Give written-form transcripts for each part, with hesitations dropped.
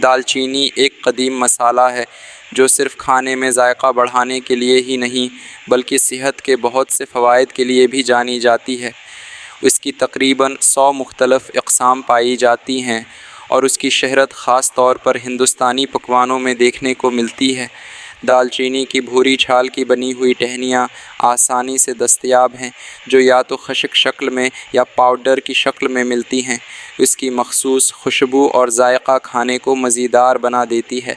دال چینی ایک قدیم مسالہ ہے جو صرف کھانے میں ذائقہ بڑھانے کے لیے ہی نہیں بلکہ صحت کے بہت سے فوائد کے لیے بھی جانی جاتی ہے۔ اس کی تقریباً 100 مختلف اقسام پائی جاتی ہیں اور اس کی شہرت خاص طور پر ہندوستانی پکوانوں میں دیکھنے کو ملتی ہے۔ دال چینی کی بھوری چھال کی بنی ہوئی ٹہنیاں آسانی سے دستیاب ہیں، جو یا تو خشک شکل میں یا پاؤڈر کی شکل میں ملتی ہیں۔ اس کی مخصوص خوشبو اور ذائقہ کھانے کو مزیدار بنا دیتی ہے۔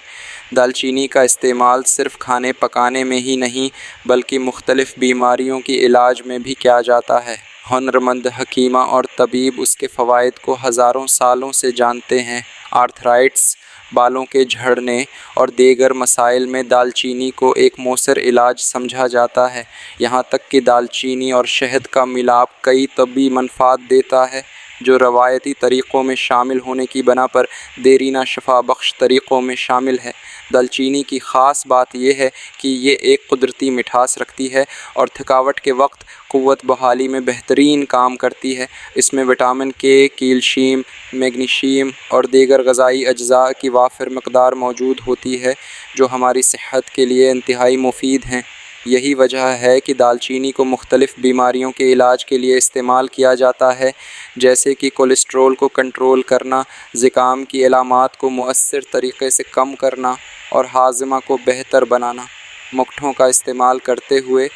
دال چینی کا استعمال صرف کھانے پکانے میں ہی نہیں بلکہ مختلف بیماریوں کی علاج میں بھی کیا جاتا ہے۔ ہنرمند حکیمہ اور طبیب اس کے فوائد کو ہزاروں سالوں سے جانتے ہیں۔ آرتھرائٹس، بالوں کے جھڑنے اور دیگر مسائل میں دال چینی کو ایک مؤثر علاج سمجھا جاتا ہے۔ یہاں تک کہ دال چینی اور شہد کا ملاپ کئی طبی منفعت دیتا ہے، جو روایتی طریقوں میں شامل ہونے کی بنا پر دیرینہ شفا بخش طریقوں میں شامل ہے۔ دال چینی کی خاص بات یہ ہے کہ یہ ایک قدرتی مٹھاس رکھتی ہے اور تھکاوٹ کے وقت قوت بحالی میں بہترین کام کرتی ہے۔ اس میں وٹامن کے، کیلشیم، میگنیشیم اور دیگر غذائی اجزاء کی وافر مقدار موجود ہوتی ہے، جو ہماری صحت کے لیے انتہائی مفید ہیں۔ یہی وجہ ہے کہ دال چینی کو مختلف بیماریوں کے علاج کے لیے استعمال کیا جاتا ہے، جیسے کہ کولیسٹرول کو کنٹرول کرنا، زکام کی علامات کو مؤثر طریقے سے کم کرنا اور ہاضمہ کو بہتر بنانا۔ مکٹھوں کا استعمال کرتے ہوئے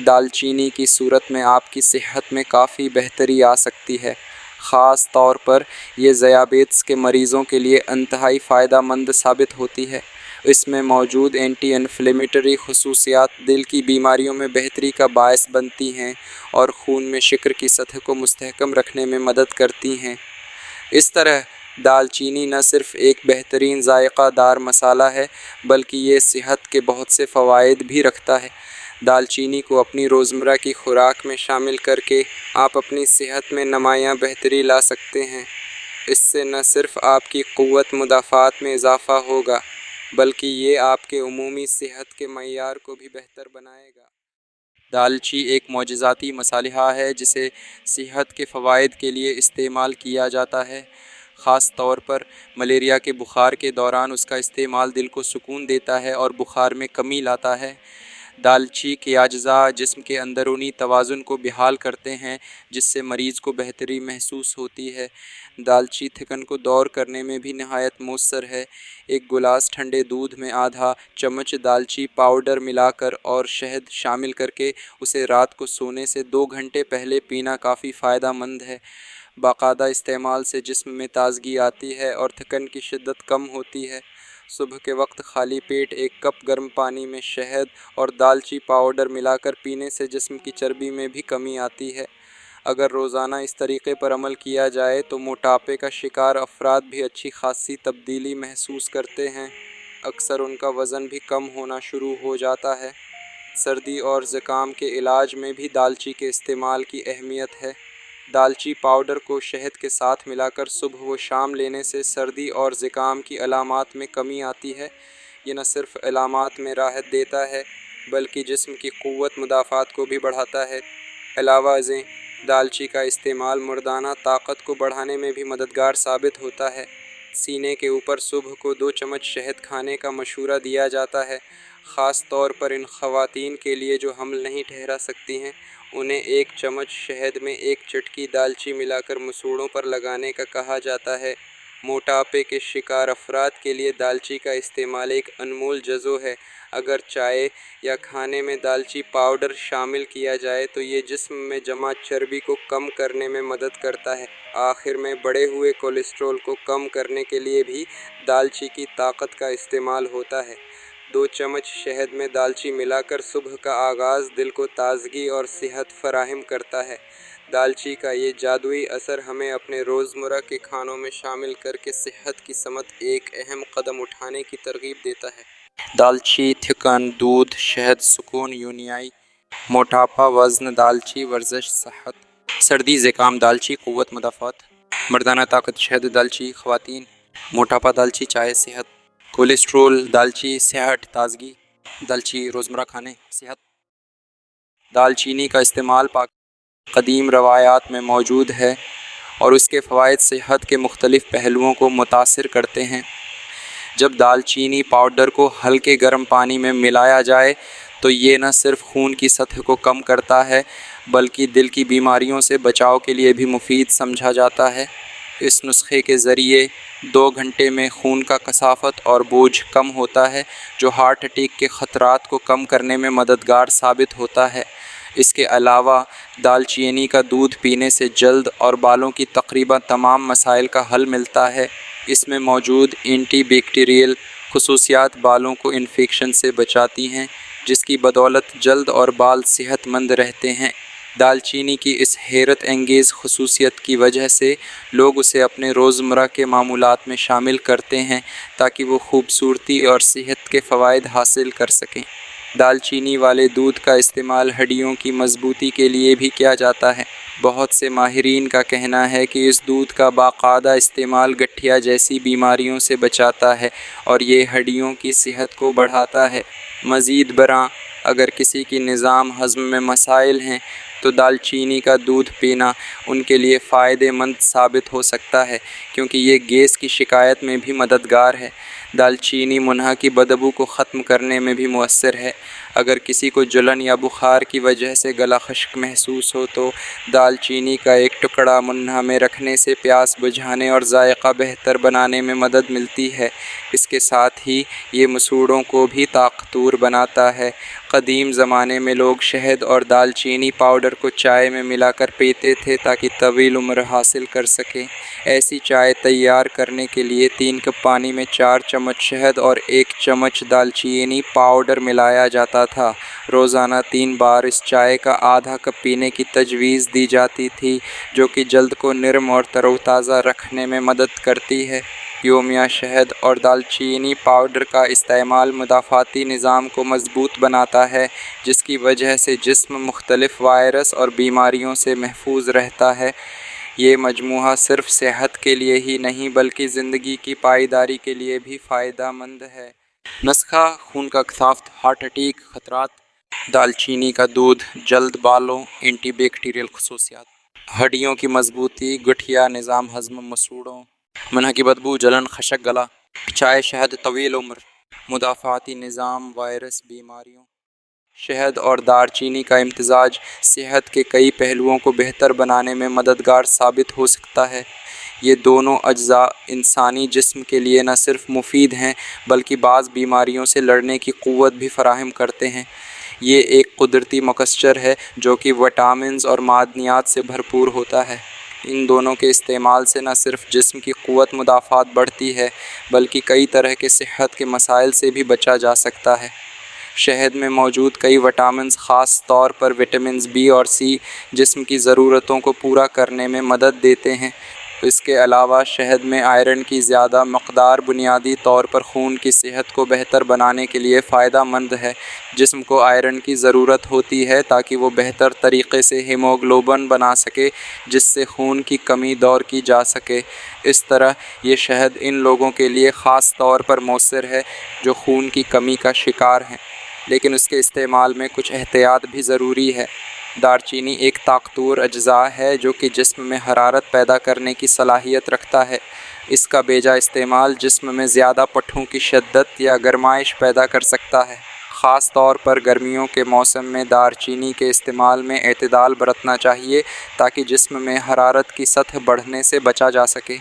دال چینی کی صورت میں آپ کی صحت میں کافی بہتری آ سکتی ہے۔ خاص طور پر یہ ذیابیطس کے مریضوں کے لیے انتہائی فائدہ مند ثابت ہوتی ہے۔ اس میں موجود اینٹی انفلیمیٹری خصوصیات دل کی بیماریوں میں بہتری کا باعث بنتی ہیں اور خون میں شکر کی سطح کو مستحکم رکھنے میں مدد کرتی ہیں۔ اس طرح دال چینی نہ صرف ایک بہترین ذائقہ دار مسالہ ہے بلکہ یہ صحت کے بہت سے فوائد بھی رکھتا ہے۔ دال چینی کو اپنی روزمرہ کی خوراک میں شامل کر کے آپ اپنی صحت میں نمایاں بہتری لا سکتے ہیں۔ اس سے نہ صرف آپ کی قوت مدافعت میں اضافہ ہوگا بلکہ یہ آپ کے عمومی صحت کے معیار کو بھی بہتر بنائے گا۔ دالچی ایک معجزاتی مصالحہ ہے جسے صحت کے فوائد کے لیے استعمال کیا جاتا ہے۔ خاص طور پر ملیریا کے بخار کے دوران اس کا استعمال دل کو سکون دیتا ہے اور بخار میں کمی لاتا ہے۔ دالچی کے اجزاء جسم کے اندرونی توازن کو بحال کرتے ہیں، جس سے مریض کو بہتری محسوس ہوتی ہے۔ دالچی تھکن کو دور کرنے میں بھی نہایت مؤثر ہے۔ ایک گلاس ٹھنڈے دودھ میں آدھا چمچ دالچی پاؤڈر ملا کر اور شہد شامل کر کے اسے رات کو سونے سے 2 گھنٹے پہلے پینا کافی فائدہ مند ہے۔ باقاعدہ استعمال سے جسم میں تازگی آتی ہے اور تھکن کی شدت کم ہوتی ہے۔ صبح کے وقت خالی پیٹ 1 کپ گرم پانی میں شہد اور دالچی پاؤڈر ملا کر پینے سے جسم کی چربی میں بھی کمی آتی ہے۔ اگر روزانہ اس طریقے پر عمل کیا جائے تو موٹاپے کا شکار افراد بھی اچھی خاصی تبدیلی محسوس کرتے ہیں۔ اکثر ان کا وزن بھی کم ہونا شروع ہو جاتا ہے۔ سردی اور زکام کے علاج میں بھی دالچی کے استعمال کی اہمیت ہے۔ دالچی پاؤڈر کو شہد کے ساتھ ملا کر صبح و شام لینے سے سردی اور زکام کی علامات میں کمی آتی ہے۔ یہ نہ صرف علامات میں راحت دیتا ہے بلکہ جسم کی قوت مدافعت کو بھی بڑھاتا ہے۔ علاوہ ازیں دالچی کا استعمال مردانہ طاقت کو بڑھانے میں بھی مددگار ثابت ہوتا ہے۔ سینے کے اوپر صبح کو 2 چمچ شہد کھانے کا مشورہ دیا جاتا ہے۔ خاص طور پر ان خواتین کے لیے جو حمل نہیں ٹھہرا سکتی ہیں، انہیں 1 چمچ شہد میں 1 چٹکی دالچی ملا کر مسوڑوں پر لگانے کا کہا جاتا ہے۔ موٹاپے کے شکار افراد کے لیے دالچی کا استعمال ایک انمول جزو ہے۔ اگر چائے یا کھانے میں دالچی پاؤڈر شامل کیا جائے تو یہ جسم میں جمع چربی کو کم کرنے میں مدد کرتا ہے۔ آخر میں بڑھے ہوئے کولیسٹرول کو کم کرنے کے لیے بھی دالچی کی طاقت کا استعمال ہوتا ہے۔ 2 چمچ شہد میں دالچی ملا کر صبح کا آغاز دل کو تازگی اور صحت فراہم کرتا ہے۔ دالچی کا یہ جادوئی اثر ہمیں اپنے روزمرہ کے کھانوں میں شامل کر کے صحت کی سمت ایک اہم قدم اٹھانے کی ترغیب دیتا ہے۔ دالچی تھکن، دودھ، شہد، سکون، یونیائی، موٹاپا، وزن، دالچی ورزش، صحت، سردی، زکام، دالچی قوت مدافعت، مردانہ طاقت، شہد، دالچی خواتین، موٹاپا، دالچی چائے، صحت، کولیسٹرول، دالچی صحت، تازگی، دالچی روزمرہ کھانے، صحت۔ دال چینی کا استعمال پاک قدیم روایات میں موجود ہے اور اس کے فوائد صحت کے مختلف پہلوؤں کو متاثر کرتے ہیں۔ جب دال چینی پاؤڈر کو ہلکے گرم پانی میں ملایا جائے تو یہ نہ صرف خون کی سطح کو کم کرتا ہے بلکہ دل کی بیماریوں سے بچاؤ کے لیے بھی مفید سمجھا جاتا ہے۔ اس نسخے کے ذریعے 2 گھنٹے میں خون کا کثافت اور بوجھ کم ہوتا ہے جو ہارٹ اٹیک کے خطرات کو کم کرنے میں مددگار ثابت ہوتا ہے۔ اس کے علاوہ دال چینی کا دودھ پینے سے جلد اور بالوں کی تقریباً تمام مسائل کا حل ملتا ہے۔ اس میں موجود اینٹی بیکٹیریل خصوصیات بالوں کو انفیکشن سے بچاتی ہیں جس کی بدولت جلد اور بال صحت مند رہتے ہیں۔ دال چینی کی اس حیرت انگیز خصوصیت کی وجہ سے لوگ اسے اپنے روزمرہ کے معمولات میں شامل کرتے ہیں تاکہ وہ خوبصورتی اور صحت کے فوائد حاصل کر سکیں۔ دال چینی والے دودھ کا استعمال ہڈیوں کی مضبوطی کے لیے بھی کیا جاتا ہے۔ بہت سے ماہرین کا کہنا ہے کہ اس دودھ کا باقاعدہ استعمال گٹھیا جیسی بیماریوں سے بچاتا ہے اور یہ ہڈیوں کی صحت کو بڑھاتا ہے۔ مزید برآں اگر کسی کی نظام ہضم میں مسائل ہیں تو دال چینی کا دودھ پینا ان کے لیے فائدہ مند ثابت ہو سکتا ہے کیونکہ یہ گیس کی شکایت میں بھی مددگار ہے۔ دال چینی منہا کی بدبو کو ختم کرنے میں بھی مؤثر ہے۔ اگر کسی کو جلن یا بخار کی وجہ سے گلا خشک محسوس ہو تو دال چینی کا ایک ٹکڑا منہا میں رکھنے سے پیاس بجھانے اور ذائقہ بہتر بنانے میں مدد ملتی ہے۔ اس کے ساتھ ہی یہ مسوڑھوں کو بھی طاقتور بناتا ہے۔ قدیم زمانے میں لوگ شہد اور دال چینی پاؤڈر کو چائے میں ملا کر پیتے تھے تاکہ طویل عمر حاصل کر سکیں۔ ایسی چائے تیار کرنے کے لیے 3 کپ پانی میں 4 چمچ شہد اور 1 چمچ دال چینی پاؤڈر ملایا جاتا تھا۔ روزانہ 3 بار اس چائے کا آدھا کپ پینے کی تجویز دی جاتی تھی جو کہ جلد کو نرم اور تر و تازہ رکھنے میں مدد کرتی ہے۔ یومیہ شہد اور دال چینی پاؤڈر کا استعمال مدافعتی نظام کو مضبوط بناتا ہے جس کی وجہ سے جسم مختلف وائرس اور بیماریوں سے محفوظ رہتا ہے۔ یہ مجموعہ صرف صحت کے لیے ہی نہیں بلکہ زندگی کی پائیداری کے لیے بھی فائدہ مند ہے۔ نسخہ خون کا کثافت، ہارٹ اٹیک خطرات۔ دال چینی کا دودھ، جلد بالوں، اینٹی بیکٹیریل خصوصیات، ہڈیوں کی مضبوطی، گٹھیا نظام ہضم، مسوڑھوں، منہا کی بدبو، جلن، خشک گلا۔ چائے شہد، طویل عمر، مدافعتی نظام، وائرس، بیماریوں۔ شہد اور دار چینی کا امتزاج صحت کے کئی پہلوؤں کو بہتر بنانے میں مددگار ثابت ہو سکتا ہے۔ یہ دونوں اجزاء انسانی جسم کے لیے نہ صرف مفید ہیں بلکہ بعض بیماریوں سے لڑنے کی قوت بھی فراہم کرتے ہیں۔ یہ ایک قدرتی مکسچر ہے جو کہ وٹامنز اور معدنیات سے بھرپور ہوتا ہے۔ ان دونوں کے استعمال سے نہ صرف جسم کی قوت مدافعت بڑھتی ہے بلکہ کئی طرح کے صحت کے مسائل سے بھی بچا جا سکتا ہے۔ شہد میں موجود کئی وٹامنز، خاص طور پر وٹامنز بی اور سی، جسم کی ضرورتوں کو پورا کرنے میں مدد دیتے ہیں۔ اس کے علاوہ شہد میں آئرن کی زیادہ مقدار بنیادی طور پر خون کی صحت کو بہتر بنانے کے لیے فائدہ مند ہے۔ جسم کو آئرن کی ضرورت ہوتی ہے تاکہ وہ بہتر طریقے سے ہیموگلوبن بنا سکے جس سے خون کی کمی دور کی جا سکے۔ اس طرح یہ شہد ان لوگوں کے لیے خاص طور پر مؤثر ہے جو خون کی کمی کا شکار ہیں، لیکن اس کے استعمال میں کچھ احتیاط بھی ضروری ہے۔ دار چینی ایک طاقتور اجزاء ہے جو کہ جسم میں حرارت پیدا کرنے کی صلاحیت رکھتا ہے۔ اس کا بیجا استعمال جسم میں زیادہ پٹھوں کی شدت یا گرمائش پیدا کر سکتا ہے۔ خاص طور پر گرمیوں کے موسم میں دار چینی کے استعمال میں اعتدال برتنا چاہیے تاکہ جسم میں حرارت کی سطح بڑھنے سے بچا جا سکے۔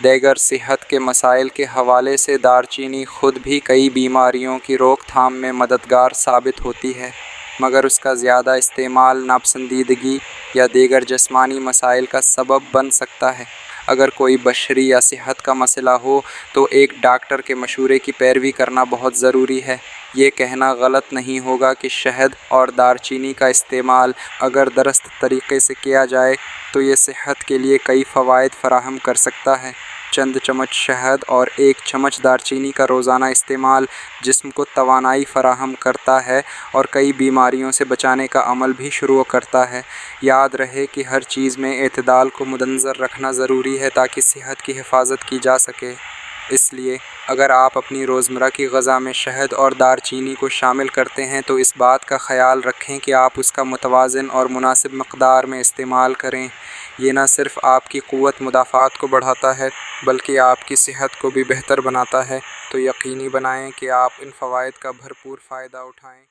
دیگر صحت کے مسائل کے حوالے سے دار چینی خود بھی کئی بیماریوں کی روک تھام میں مددگار ثابت ہوتی ہے، مگر اس کا زیادہ استعمال ناپسندیدگی یا دیگر جسمانی مسائل کا سبب بن سکتا ہے۔ اگر کوئی بشری یا صحت کا مسئلہ ہو تو ایک ڈاکٹر کے مشورے کی پیروی کرنا بہت ضروری ہے۔ یہ کہنا غلط نہیں ہوگا کہ شہد اور دار چینی کا استعمال اگر درست طریقے سے کیا جائے تو یہ صحت کے لیے کئی فوائد فراہم کر سکتا ہے۔ چند چمچ شہد اور 1 چمچ دار چینی کا روزانہ استعمال جسم کو توانائی فراہم کرتا ہے اور کئی بیماریوں سے بچانے کا عمل بھی شروع کرتا ہے۔ یاد رہے کہ ہر چیز میں اعتدال کو مدنظر رکھنا ضروری ہے تاکہ صحت کی حفاظت کی جا سکے۔ اس لیے اگر آپ اپنی روزمرہ کی غذا میں شہد اور دار چینی کو شامل کرتے ہیں تو اس بات کا خیال رکھیں کہ آپ اس کا متوازن اور مناسب مقدار میں استعمال کریں۔ یہ نہ صرف آپ کی قوت مدافعت کو بڑھاتا ہے بلکہ آپ کی صحت کو بھی بہتر بناتا ہے۔ تو یقینی بنائیں کہ آپ ان فوائد کا بھرپور فائدہ اٹھائیں۔